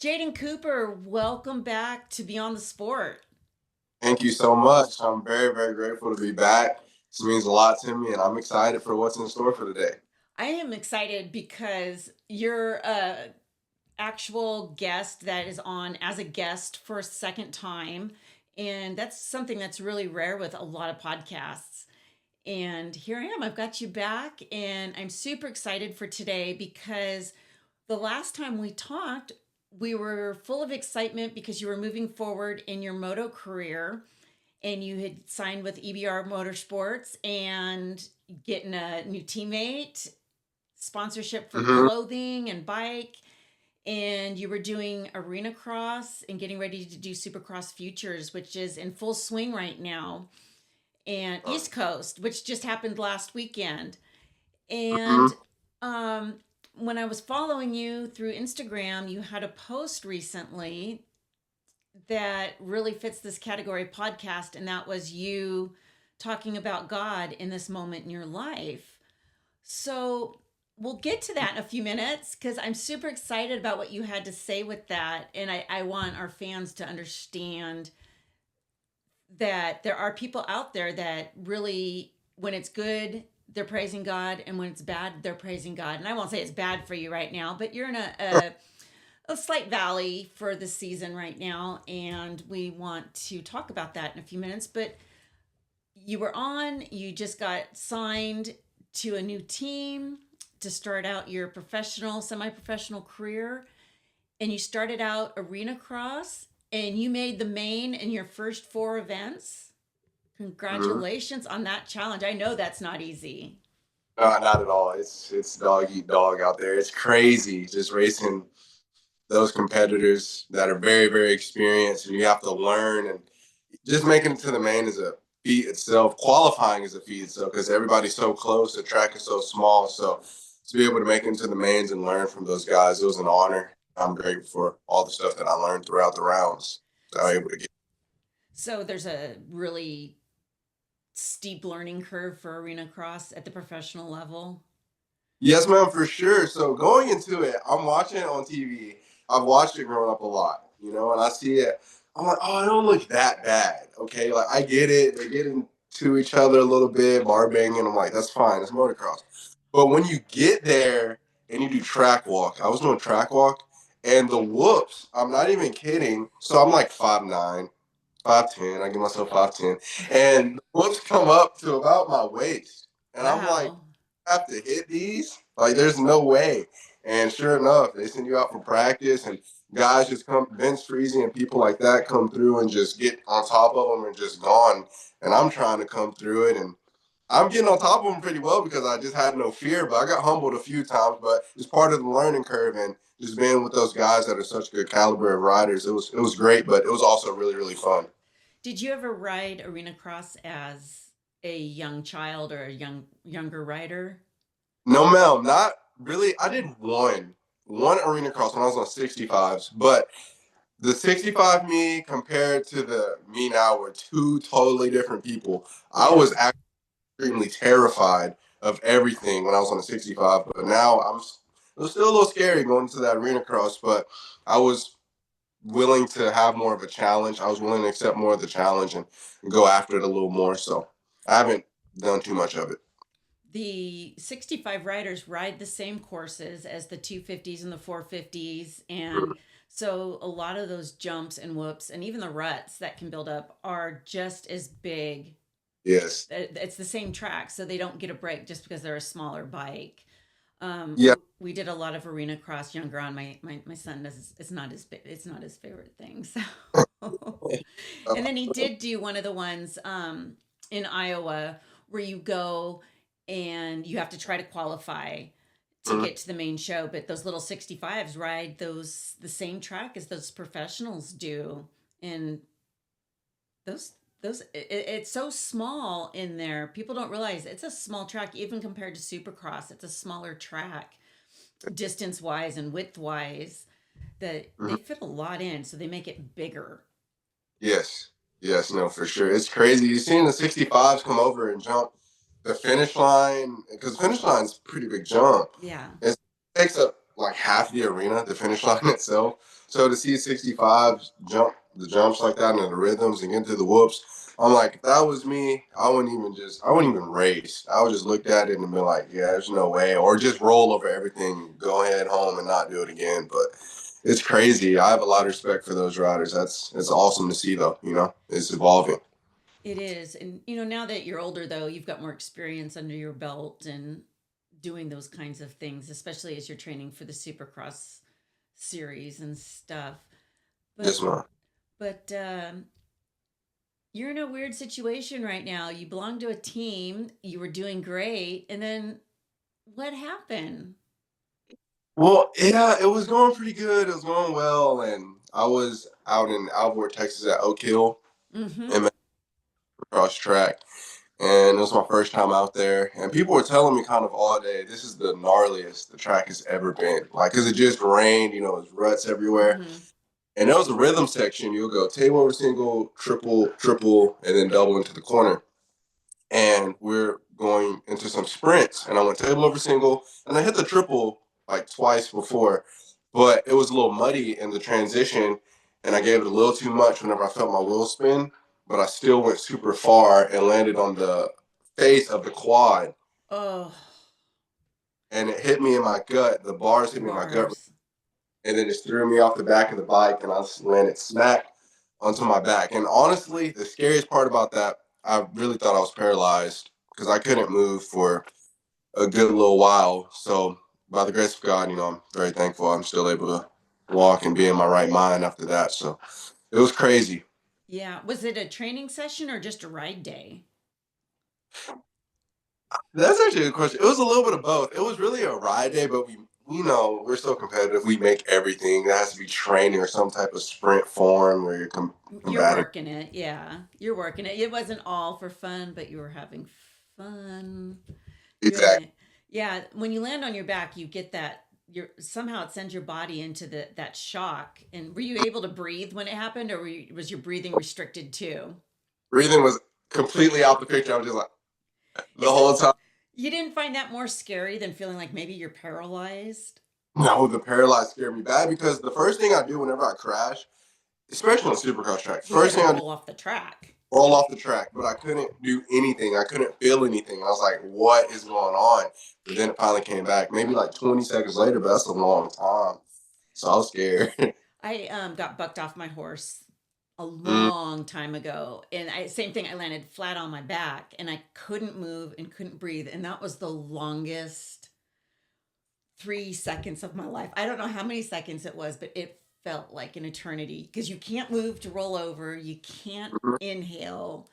Jadon Cooper, welcome back to Beyond the Sport. Thank you so much. I'm very, very grateful to be back. This means a lot to me, and I'm excited for what's in store for today. I am excited because you're a actual guest that is on as a guest for a second time, and that's something that's really rare with a lot of podcasts. And here I am. I've got you back, and I'm super excited for today because the last time we talked, we were full of excitement because you were moving forward in your moto career and you had signed with EBR Motorsports and getting a new teammate, sponsorship for Hmm. clothing and bike, and you were doing arena cross and getting ready to do Supercross Futures, which is in full swing right now, and East Coast, which just happened last weekend. And Hmm. um, when I was following you through Instagram, you had a post recently that really fits this category podcast, and that was you talking about God in this moment in your life. So we'll get to that in a few minutes because I'm super excited about what you had to say with that. And I want our fans to understand that there are people out there that really, when it's good, they're praising God, and when it's bad, they're praising God. And I won't say it's bad for you right now, but you're in a slight valley for the season right now, and we want to talk about that in a few minutes. But you just got signed to a new team to start out your professional, semi professional career, and you started out arena cross and you made the main in your first four events. Hmm. Congratulations on that challenge. I know that's not easy. No, not at all. It's dog eat dog out there. It's crazy just racing those competitors that are very, very experienced, and you have to learn. And just making it to the main is a feat itself. Qualifying is a feat itself because everybody's so close. The track is so small. So to be able to make it into the mains and learn from those guys, it was an honor. I'm grateful for all the stuff that I learned throughout the rounds. So I was able to get. So there's a really steep learning curve for arena cross at the professional level. Yes, ma'am, for sure. So going into it, I'm watching it on TV. I've watched it growing up a lot, and I see it. I'm like, oh, it don't look that bad. Okay, like I get it. They get into each other a little bit, bar banging. I'm like, that's fine. It's motocross. But when you get there and you do track walk, I was doing track walk, and the whoops. I'm not even kidding. So I'm like 5'9", 5'10". I give myself 5'10", and the whoops come up to about my waist, and I'm like, Wow. have to hit these? Like, there's no way. And sure enough, they send you out for practice, and guys just come, Vince Freezy and people like that come through and just get on top of them and just gone. And I'm trying to come through it, and I'm getting on top of them pretty well because I just had no fear. But I got humbled a few times, but it's part of the learning curve, and just being with those guys that are such good caliber of riders, it was great, but it was also really, really fun. Did you ever ride arena cross as a young child or a younger rider? No, ma'am, not really. I did one arena cross when I was on 65s, but the 65 me compared to the me now were two totally different people. I Yeah. was actually extremely terrified of everything when I was on the 65, but now it was still a little scary going to that arena cross, but I was willing to have more of a challenge. I was willing to accept more of the challenge and go after it a little more. So I haven't done too much of it. The 65 riders ride the same courses as the 250s and the 450s. And so a lot of those jumps and whoops and even the ruts that can build up are just as big. Yes. It's the same track, so they don't get a break just because they're a smaller bike. Yeah. We did a lot of arena cross younger on. My son does. It's not his favorite thing. So, and then he did do one of the ones in Iowa where you go and you have to try to qualify to get to the main show. But those little 65s ride those the same track as those professionals do, and those it's so small in there. People don't realize it's a small track even compared to Supercross. It's a smaller track distance wise and width wise, that they fit a lot in, so they make it bigger. Yes. Yes, no, for sure. It's crazy. You've seen the 65s come over and jump the finish line because finish line's a pretty big jump. Yeah. It takes up like half the arena, the finish line itself. So to see 65 jump the jumps like that and the rhythms and get to the whoops, I'm like, if that was me, I wouldn't even race. I would just look at it and be like, yeah, there's no way, or just roll over everything, go ahead home and not do it again. But it's crazy. I have a lot of respect for those riders. It's awesome to see though. It's evolving. It is. And, now that you're older, though, you've got more experience under your belt and doing those kinds of things, especially as you're training for the Supercross series and stuff. Yes, But, man. but you're in a weird situation right now. You belong to a team, you were doing great. And then what happened? Well, yeah, it was going pretty good. It was going well, and I was out in Alvord, Texas, at Oak Hill Mm-hmm. and cross track, and it was my first time out there. And people were telling me kind of all day, this is the gnarliest the track has ever been. Like, cause it just rained, there's ruts everywhere, Mm-hmm. and there was a rhythm section. You'll go table over single, triple, triple, and then double into the corner. And we're going into some sprints. And I went table over single, and I hit the triple like twice before, but it was a little muddy in the transition, and I gave it a little too much whenever I felt my wheel spin. But I still went super far and landed on the face of the quad, Oh, and it hit me in my gut. The bars the hit me in my gut, bars. and then just threw me off the back of the bike, and I landed smack onto my back. And honestly, the scariest part about that, I really thought I was paralyzed because I couldn't move for a good little while. So by the grace of God, I'm very thankful I'm still able to walk and be in my right mind after that. So it was crazy. Yeah. Was it a training session or just a ride day? That's actually a good question. It was a little bit of both. It was really a ride day, but we're so competitive. We make everything. There has to be training or some type of sprint form where you're You're combating. working it. Yeah. You're working it. It wasn't all for fun, but you were having fun doing Exactly. it. Yeah. When you land on your back, you get that. Somehow it sends your body into that shock. And were you able to breathe when it happened, or was your breathing restricted too? Breathing was completely out the picture. I was just like the Is it? whole time. You didn't find that more scary than feeling like maybe you're paralyzed? No, the paralyzed scared me bad because the first thing I do whenever I crash, especially on supercross tracks, Well, you got first to thing I do roll off the track. roll off the track, but I couldn't do anything. I couldn't feel anything. I was like, what is going on? But then it finally came back, maybe like 20 seconds later, but that's a long time. So I was scared. I got bucked off my horse a Mm, long time ago, and same thing. I landed flat on my back, and I couldn't move and couldn't breathe, and that was the longest 3 seconds of my life. I don't know how many seconds it was, but it felt like an eternity because you can't move to roll over, you can't mm, inhale.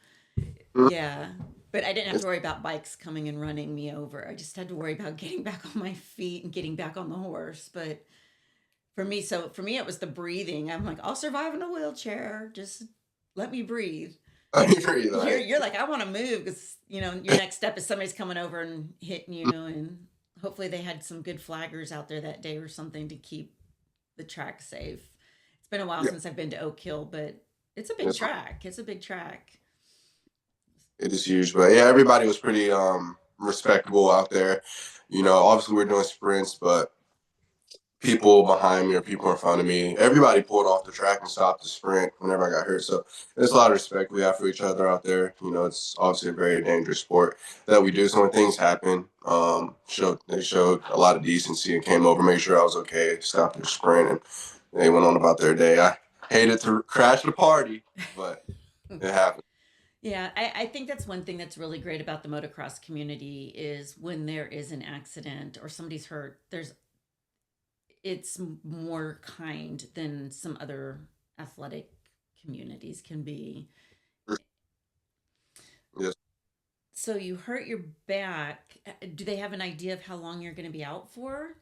mm. Yeah, but I didn't have to worry about bikes coming and running me over. I just had to worry about getting back on my feet and getting back on the horse. But for me, it was the breathing. I'm like, I'll survive in a wheelchair. Just let me breathe. I agree, You're right? you're like, I want to move because your next step is somebody's coming over and hitting you, and hopefully they had some good flaggers out there that day or something to keep the track safe. It's been a while Yeah, since I've been to Oak Hill, but it's a big it's, track. It's a big track. it is huge. But yeah, everybody was pretty respectable out there. Obviously we are doing sprints, but people behind me or people in front of me. Everybody pulled off the track and stopped the sprint whenever I got hurt. So there's a lot of respect we have for each other out there. It's obviously a very dangerous sport that we do. So when things happen, they showed a lot of decency and came over, made sure I was okay, stopped the sprint, and they went on about their day. I hated to crash the party, but it happened. Yeah, I think that's one thing that's really great about the motocross community is when there is an accident or somebody's hurt, it's more kind than some other athletic communities can be. Yes. So you hurt your back. Do they have an idea of how long you're going to be out for?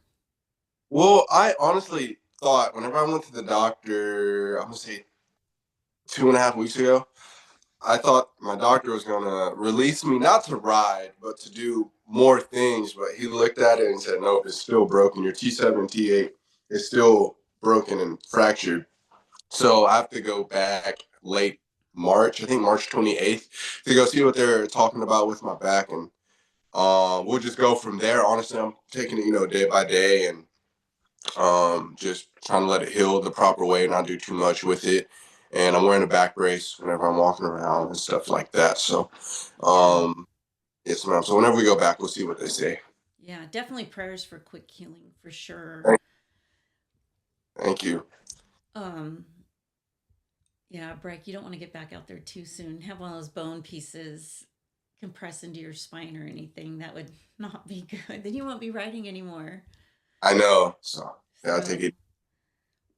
Well, I honestly thought whenever I went to the doctor, I'm gonna say 2.5 weeks ago, I thought my doctor was gonna release me not to ride, but to do more things. But he looked at it and said, "Nope, it's still broken. Your T7 and T8 is still broken and fractured. So I have to go back late March, I think March 28th, to go see what they're talking about with my back, and we'll just go from there. Honestly, I'm taking it, day by day, and Just trying to let it heal the proper way, not do too much with it. And I'm wearing a back brace whenever I'm walking around and stuff like that. So, Yeah. um, yes, ma'am. So whenever we go back, we'll see what they say. Yeah, definitely prayers for quick healing for sure. Thank, thank you. Um, yeah, Breck, you don't want to get back out there too soon. Have one of those bone pieces compress into your spine or anything. That would not be good. Then you won't be riding anymore. I know. So yeah, I'll take So, it.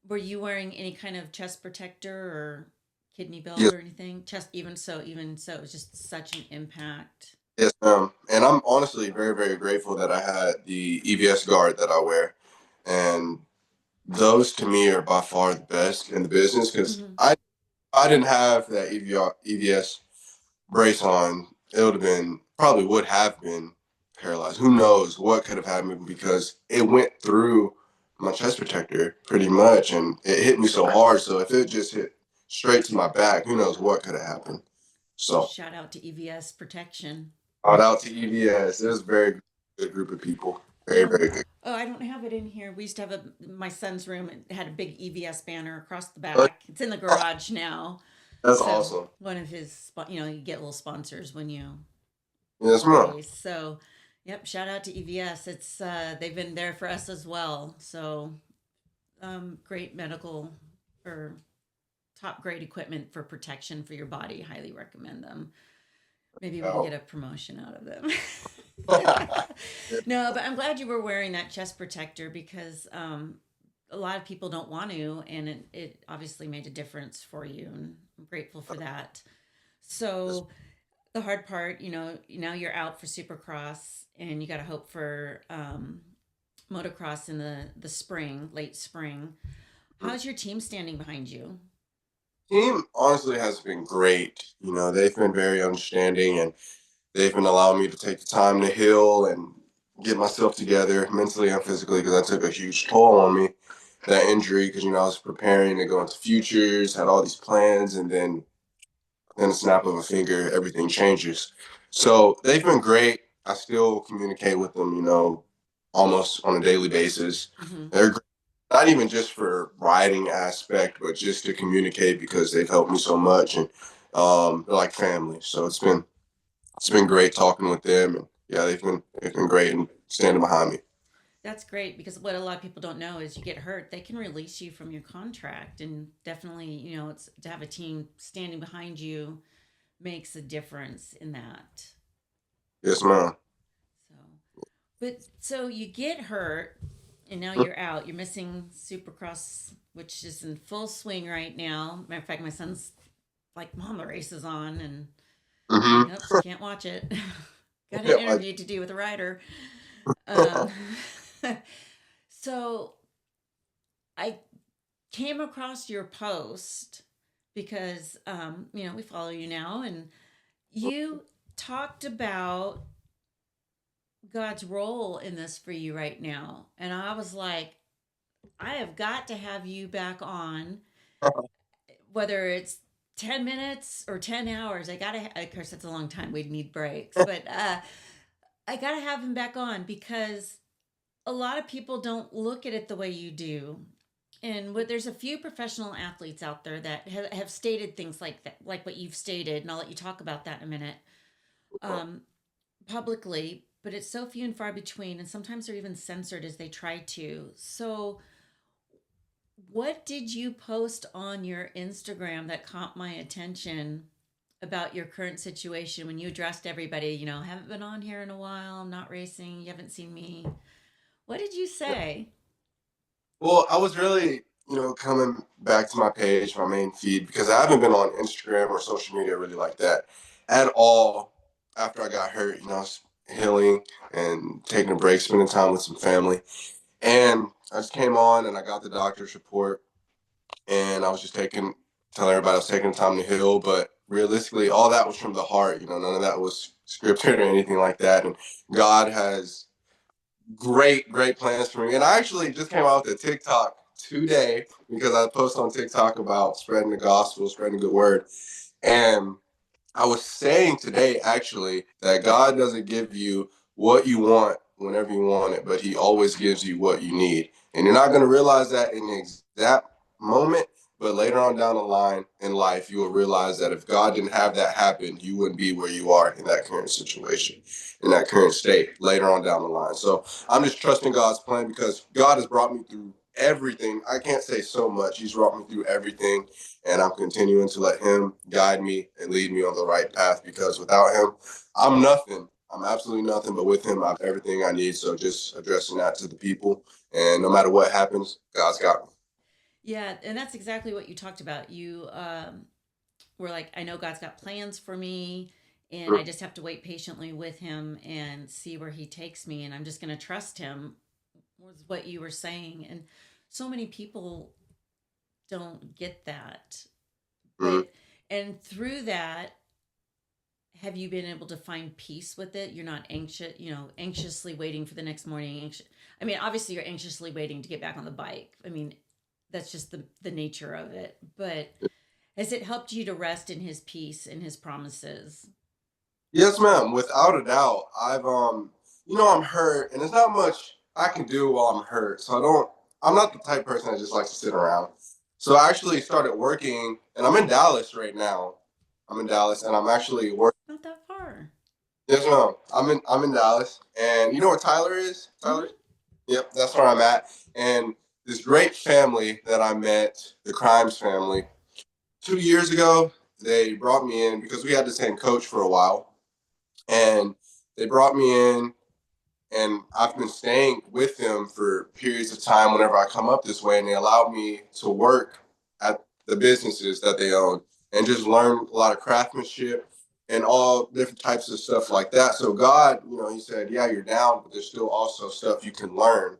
were you wearing any kind of chest protector or kidney belt Yes, or anything? Chest, even so, it was just such an impact. yes, ma'am. And I'm honestly very, very grateful that I had the EVS guard that I wear. And those to me are by far the best in the business because Hmm. I didn't have that EVS brace on, it would have been probably would have been paralyzed. Who knows what could have happened because it went through my chest protector pretty much and it hit me so hard. So if it just hit straight to my back, who knows what could have happened. So Shout out to EVS protection. shout out to EVS. It was a very good group of people. Very, Oh, very good. oh, I don't have it in here. We used to have my son's room. It had a big EVS banner across the back. It's in the garage now. That's So awesome. one of his, you get little sponsors when you Yes, ma'am. race. So, yep, shout out to EVS. It's they've been there for us as well. So, great medical or top grade equipment for protection for your body. Highly recommend them. Maybe we can Oh. get a promotion out of them. No, but I'm glad you were wearing that chest protector because a lot of people don't want to, and it obviously made a difference for you, and I'm grateful for that. So the hard part, now you're out for Supercross, and you got to hope for motocross in the spring, late spring. How's your team standing behind you? Team honestly has been great. You know, they've been very understanding and they've been allowing me to take the time to heal and get myself together mentally and physically because that took a huge toll on me. That injury, because I was preparing to go into futures, had all these plans, and then a snap of a finger, everything changes. So they've been great. I still communicate with them, almost on a daily basis. Hmm. They're great. Not even just for riding aspect, but just to communicate because they've helped me so much and they're like family. So it's been great talking with them, and yeah, they've been great and standing behind me. That's great because what a lot of people don't know is you get hurt, they can release you from your contract, and definitely, it's to have a team standing behind you makes a difference in that. Yes, ma'am. So, but so you get hurt, and now you're out. You're missing Supercross, which is in full swing right now. Matter of fact, my son's like, "Mom, the race is on," and I'm like, Mm-hmm. "Nope, can't watch it. Got an Yeah, like, interview to do with a rider." Um, so I came across your post because we follow you now, and you talked about God's role in this for you right now. And I was like, I have got to have you back on, whether it's 10 minutes or 10 hours. I gotta of course that's a long time, we'd need breaks, but I gotta have him back on because a lot of people don't look at it the way you do. And there's a few professional athletes out there that have stated things like that, like what you've stated, and I'll let you talk about that in a minute, um, publicly. But it's so few and far between, and sometimes they're even censored as they try to. So, what did you post on your Instagram that caught my attention about your current situation when you addressed everybody? Haven't been on here in a while. I'm not racing. You haven't seen me. What did you say? well, I was really, coming back to my page, my main feed, because I haven't been on Instagram or social media really like that at all after I got hurt. I was healing and taking a break, spending time with some family. And I just came on and I got the doctor's report and I was just telling everybody I was taking time to heal. But realistically, all that was from the heart. None of that was scripted or anything like that. And God has great, great plans for me. And I actually just came out with a TikTok today because I post on TikTok about spreading the gospel, spreading the good word. And I was saying today actually that God doesn't give you what you want whenever you want it, but he always gives you what you need. And you're not going to realize that in the exact moment, but later on down the line in life, you will realize that if God didn't have that happen, you wouldn't be where you are in that current situation, in that current state later on down the line. So I'm just trusting God's plan because God has brought me through everything. I can't say so much. He's brought me through everything, and I'm continuing to let him guide me and lead me on the right path because without him, I'm nothing. I'm absolutely nothing, but with him, I have everything I need. So just addressing that to the people, and no matter what happens, God's got me. Yeah, and that's exactly what you talked about. You were like, I know God's got plans for me, and I just have to wait patiently with Him and see where He takes me, and I'm just going to trust Him, was what you were saying. And so many people don't get that. Mm-hmm. And through that, have you been able to find peace with it? You're not anxious, anxiously waiting for the next morning. I mean, obviously, you're anxiously waiting to get back on the bike. I mean, that's just the nature of it. But has it helped you to rest in His peace and His promises? Yes, ma'am. Without a doubt. I'm hurt, and there's not much I can do while I'm hurt. So I'm not the type of person that just likes to sit around. So I actually started working, and I'm in Dallas right now. I'm in Dallas, and I'm actually working. Not that far. Yes, ma'am. I'm in Dallas, and you know where Tyler is? Tyler. Mm-hmm. Yep, that's where I'm at. And this great family that I met, the Crimes family, 2 years ago, they brought me in because we had the same coach for a while, and they brought me in, and I've been staying with them for periods of time whenever I come up this way, and they allowed me to work at the businesses that they own and just learn a lot of craftsmanship and all different types of stuff like that. So God, he said, yeah, you're down, but there's still also stuff you can learn,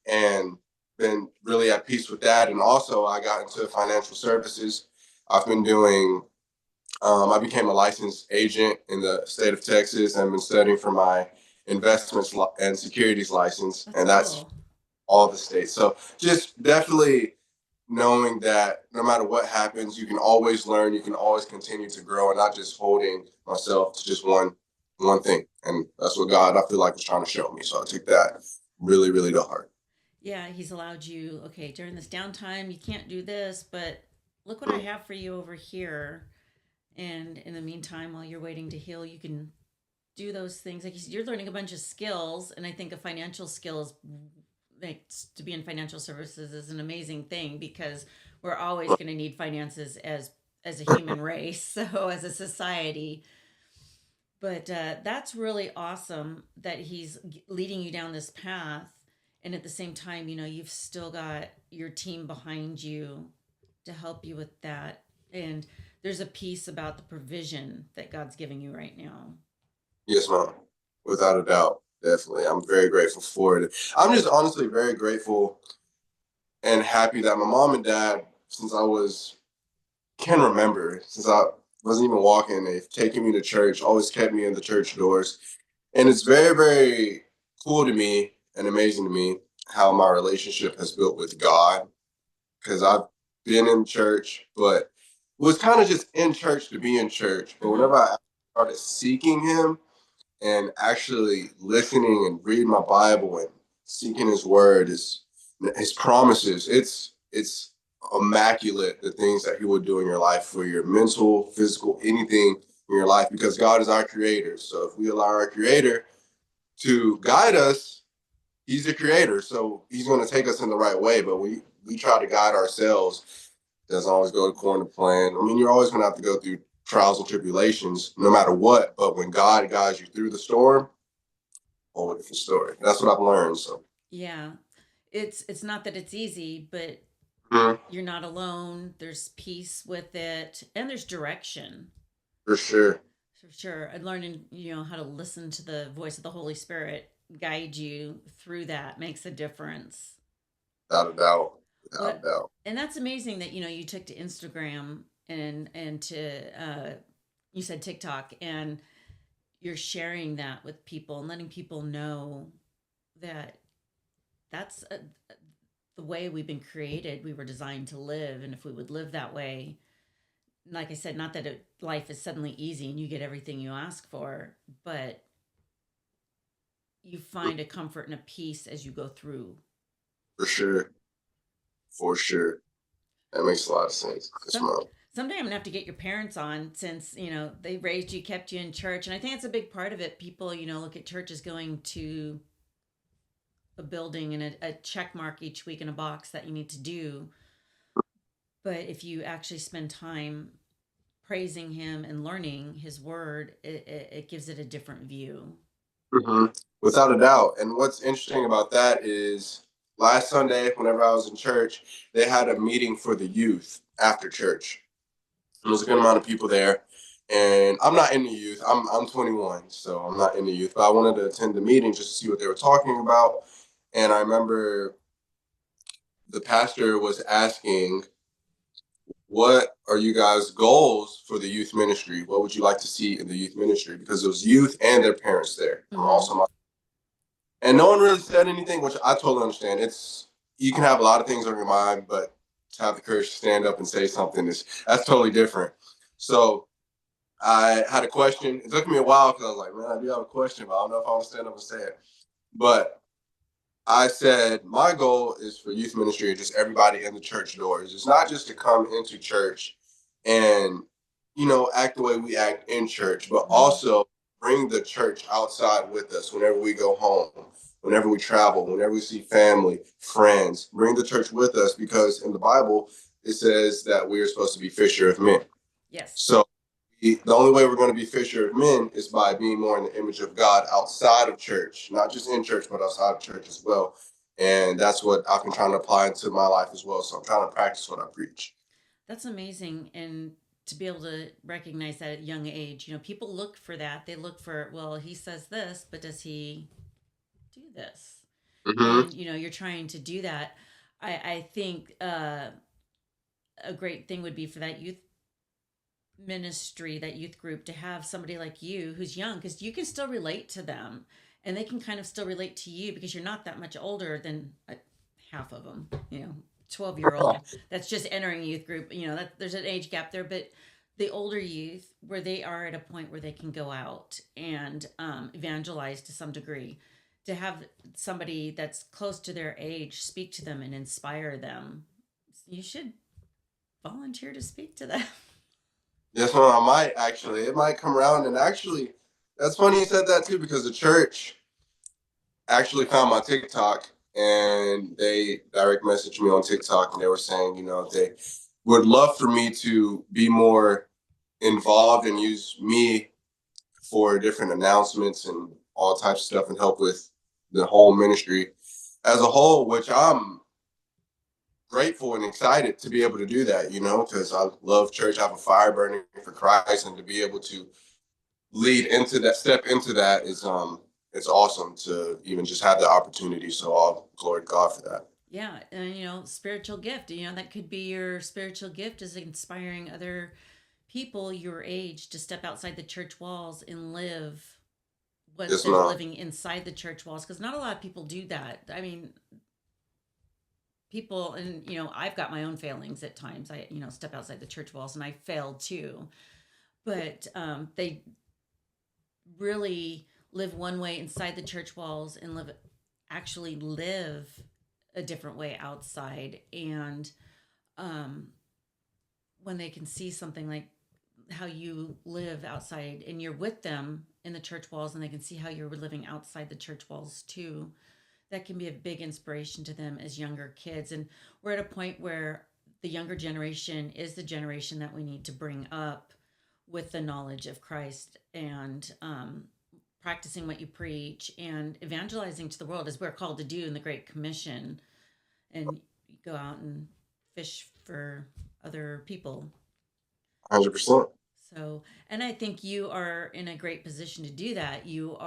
and been really at peace with that. And also I got into financial services. I've been doing I became a licensed agent in the state of Texas and been studying for my investments and securities license, That's and that's cool. all the states. So just definitely knowing that no matter what happens, you can always learn, you can always continue to grow, and not just holding myself to just one thing. And that's what God, I feel like, was trying to show me. So I took that really, really to heart. Yeah, He's allowed you, okay, during this downtime, you can't do this, but look what I have for you over here. And in the meantime, while you're waiting to heal, you can do those things. Like you're learning a bunch of skills, and I think a financial skills makes to be in financial services is an amazing thing because we're always going to need finances as a human race, so as a society. But that's really awesome that He's leading you down this path, and at the same time, you've still got your team behind you to help you with that. And there's a piece about the provision that God's giving you right now. Yes, ma'am. Without a doubt. Definitely. I'm very grateful for it. I'm just honestly very grateful and happy that my mom and dad, since I was can remember, since I wasn't even walking, they've taken me to church, always kept me in the church doors. And it's very, very cool to me and amazing to me how my relationship has built with God. Because I've been in church, but was kind of just in church to be in church. But Uh-huh. whenever I started seeking him and actually listening and reading my Bible and seeking His Word, His promises. It's immaculate the things that He will do in your life for your mental, physical, anything in your life because God is our Creator. So if we allow our Creator to guide us, He's the Creator, so He's going to take us in the right way. But we try to guide ourselves. It doesn't always go according to plan. I mean, you're always going to have to go through trials and tribulations, no matter what. But when God guides you through the storm, whole different story. That's what I've learned. So, Yeah. It's not that it's easy, but mm, you're not alone. There's peace with it, and there's direction. for sure, For sure. And learning, how to listen to the voice of the Holy Spirit guide you through that makes a difference. without a doubt, without a What doubt. and that's amazing that you took to Instagram and to you said TikTok, and you're sharing that with people and letting people know that that's the way we've been created. We were designed to live, and if we would live that way, like I said, not that life is suddenly easy and you get everything you ask for, but you find a comfort and a peace as you go through. For sure. For sure. That makes a lot of sense. Yes, Some ma'am. someday I'm gonna have to get your parents on, since they raised you, kept you in church, and I think it's a big part of it. People look at church as going to a building and a check mark each week in a box that you need to do. But if you actually spend time praising him and learning his word, it gives it a different view. Hmm. Without a doubt. And what's interesting about that is last Sunday, whenever I was in church, they had a meeting for the youth after church. There was a good amount of people there. And I'm not in the youth. I'm 21, so I'm not in the youth. But I wanted to attend the meeting just to see what they were talking about. And I remember the pastor was asking, what are you guys' goals for the youth ministry? What would you like to see in the youth ministry? Because there was youth and their parents there. Mm-hmm. And no one really said anything, which I totally understand. It's You can have a lot of things on your mind, but to have the courage to stand up and say something is that's totally different. So I had a question. It took me a while because I was like, man, I do have a question, but I don't know if I want to stand up and say it. But I said, my goal is for youth ministry, just everybody in the church doors. It's not just to come into church and, act the way we act in church, but Mm-hmm. also bring the church outside with us whenever we go home, whenever we travel, whenever we see family, friends. Bring the church with us because in the Bible, it says that we are supposed to be fisher of men. Yes. So the only way we're going to be fisher of men is by being more in the image of God outside of church, not just in church, but outside of church as well. And that's what I've been trying to apply into my life as well. So I'm trying to practice what I preach. That's amazing. And to be able to recognize that at a young age, people look for that. They look for, well, he says this, but does he do this? Mm-hmm. And, you're trying to do that. I think a great thing would be for that youth ministry, that youth group, to have somebody like you who's young, because you can still relate to them and they can kind of still relate to you because you're not that much older than half of them, 12-year-old that's just entering youth group, that there's an age gap there. But the older youth, where they are at a point where they can go out and evangelize to some degree, to have somebody that's close to their age speak to them and inspire them, you should volunteer to speak to them. Yes, well, I might actually. It might come around. And actually, that's funny you said that too, because the church actually found my TikTok and they direct messaged me on TikTok and they were saying, they would love for me to be more involved and use me for different announcements and all types of stuff and help with the whole ministry as a whole, which I'm grateful and excited to be able to do that, because I love church. I have a fire burning for Christ, and to be able to lead into that, step into that is it's awesome to even just have the opportunity. So all glory to God for that. Yeah, and spiritual gift. That could be your spiritual gift, is inspiring other people your age to step outside the church walls and live what Yes, there's ma'am. living inside the church walls, because not a lot of people do that. I mean, people, and I've got my own failings at times. I step outside the church walls and I failed too. But they really live one way inside the church walls and live a different way outside. And um, when they can see something like how you live outside and you're with them in the church walls, and they can see how you're living outside the church walls too, that can be a big inspiration to them as younger kids. And we're at a point where the younger generation is the generation that we need to bring up with the knowledge of Christ, and practicing what you preach and evangelizing to the world, as we're called to do in the Great Commission. And go out and fish for other people. 100%. So, and I think you are in a great position to do that. You've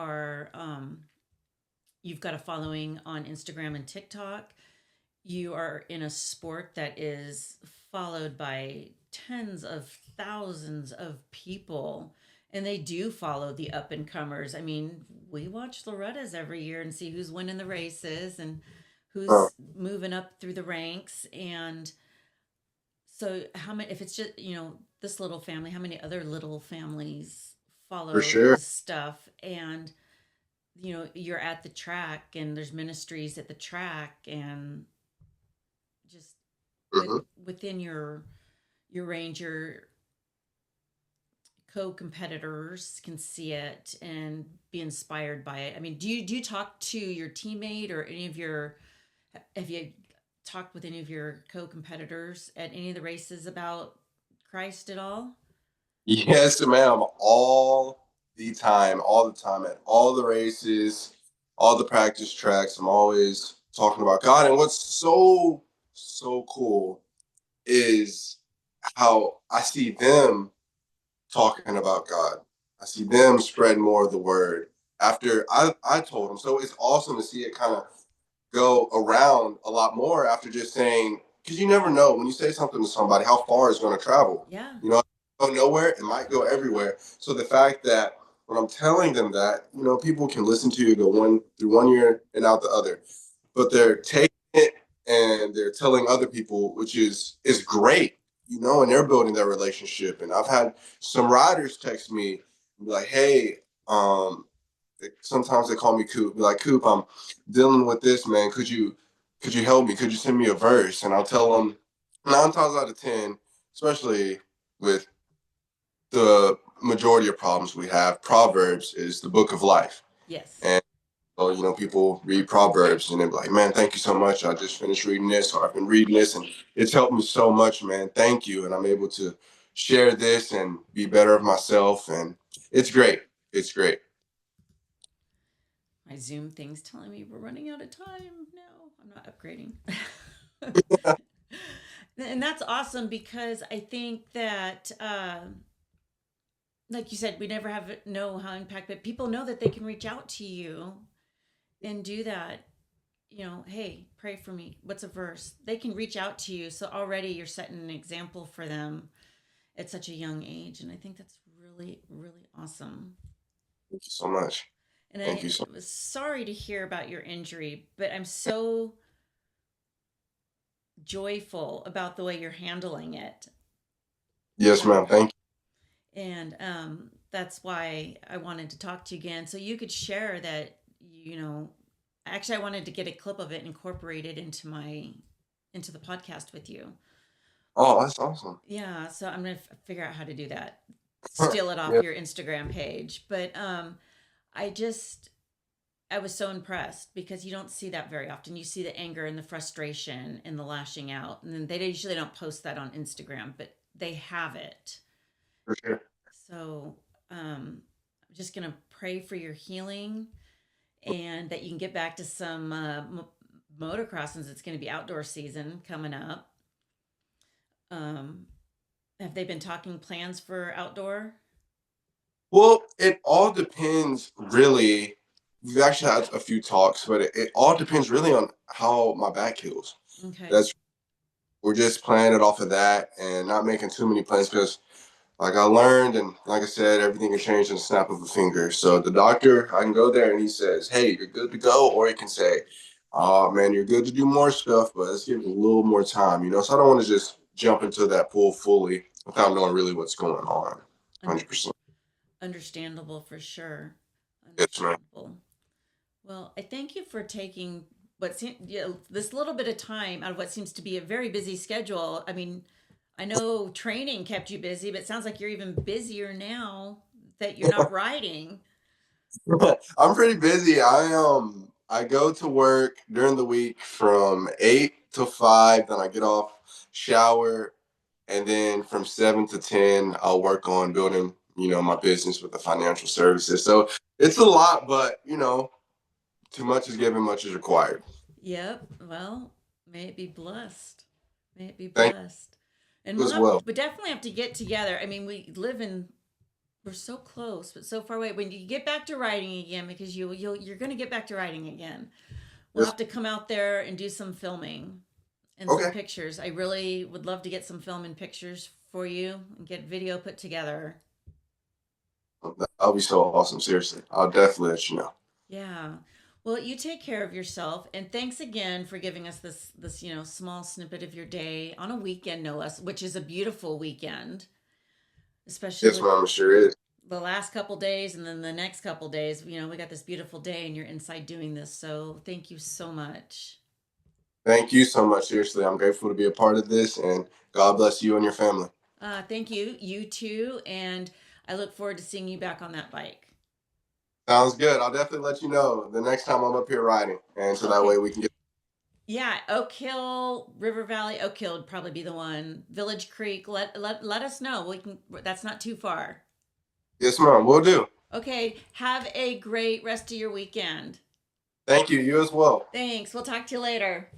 got a following on Instagram and TikTok. You are in a sport that is followed by tens of thousands of people, and they do follow the up and comers. I mean, we watch Loretta's every year and see who's winning the races and Uh, who's moving up through the ranks. And so, how many, if it's just, this little family, how many other little families for follow sure. this stuff? And you're at the track and there's ministries at the track, and just with Hmm. within your range, your co-competitors can see it and be inspired by it. I mean, do you talk to your teammate or any of your have you talked with any of your co-competitors at any of the races about Christ at all? Yes, ma'am. All the time at all the races, all the practice tracks. I'm always talking about God. And what's so cool is how I see them talking about God. I see them spread more of the word after I told them. So it's awesome to see it kind of go around a lot more after just saying, because you never know when you say something to somebody how far it's going to travel. Yeah. You know, go nowhere, it might go everywhere. So the fact that when I'm telling them that, people can listen to you go one through one ear and out the other, but they're taking it and they're telling other people, which is great, and they're building their relationship. And I've had some riders text me and be like, hey, um, sometimes they call me Coop. Be like, Coop, I'm dealing with this, man. Could you help me? Could you send me a verse? And I'll tell them 9 times out of 10, especially with the majority of problems we have, Proverbs is the book of life. Yes. And so, people read Proverbs and they're like, man, thank you so much. I just finished reading this, or I've been reading this, and it's helped me so much, man. Thank you. And I'm able to share this and be better of myself. And it's great. It's great. My Zoom thing's telling me we're running out of time. No, I'm not upgrading. And that's awesome because I think that, like you said, we never know how impact, but people know that they can reach out to you and do that. Hey, pray for me. What's a verse? They can reach out to you. So already you're setting an example for them at such a young age. And I think that's really, really awesome. Thank you so much. And Thank I you so was sorry to hear about your injury, but I'm so joyful about the way you're handling it. Yes, ma'am. Um, Thank and that's why I wanted to talk to you again. So you could share that, actually, I wanted to get a clip of it and incorporate it into the podcast with you. you. Oh, that's awesome. Yeah, so I'm gonna figure out how to do that. Steal it off Yeah, your Instagram page. But I just I was so impressed because you don't see that very often. You see the anger and the frustration and the lashing out, and then they usually don't post that on Instagram, but they have it. for sure. So I'm just gonna pray for your healing and that you can get back to some motocross since it's going to be outdoor season coming up. Um, have they been talking plans for outdoor? Well, it all depends, really. We've actually had a few talks, but it all depends really on how my back heals. Okay. That's We're just playing it off of that and not making too many plans because, like I learned, and like I said, everything can change in the snap of a finger. So the doctor, I can go there and he says, "Hey, you're good to go," or he can say, "Oh man, you're good to do more stuff, but let's give it a little more time." So I don't want to just jump into that pool fully without knowing really what's going on. Under 100%. Understandable for sure. Yes, man. Understandable. Well, I thank you for taking this little bit of time out of what seems to be a very busy schedule. I mean, I know training kept you busy, but it sounds like you're even busier now that you're not riding. I'm pretty busy. I go to work during the week from 8 to 5, then I get off, shower, and then from 7 to 10, I'll work on building, my business with the financial services. So it's a lot, but too much is given, much is required. Yep. Well, may it be blessed. May it be Thank blessed. And you as well. we definitely have to get together. I mean, we're so close, but so far away. When you get back to riding again, because you're going to get back to riding again, we'll Yes. have to come out there and do some filming and some Okay. pictures. I really would love to get some film and pictures for you and get video put together. That'll be so awesome. Seriously. I'll definitely let you know. Yeah. Well, you take care of yourself, and thanks again for giving us this small snippet of your day on a weekend, no less, which is a beautiful weekend, especially Yes, with ma'am. It sure is. the last couple days and then the next couple days, we got this beautiful day and you're inside doing this. So thank you so much. Thank you so much. Seriously, I'm grateful to be a part of this, and God bless you and your family. Thank you. You too. And I look forward to seeing you back on that bike. Sounds good. I'll definitely let you know the next time I'm up here riding, and so that way Okay. we can get. Yeah, Oak Hill, River Valley. Oak Hill would probably be the one. Village Creek. Let us know. We can. That's not too far. Yes, ma'am. We'll do. Okay. Have a great rest of your weekend. Thank you. You as well. Thanks. We'll talk to you later.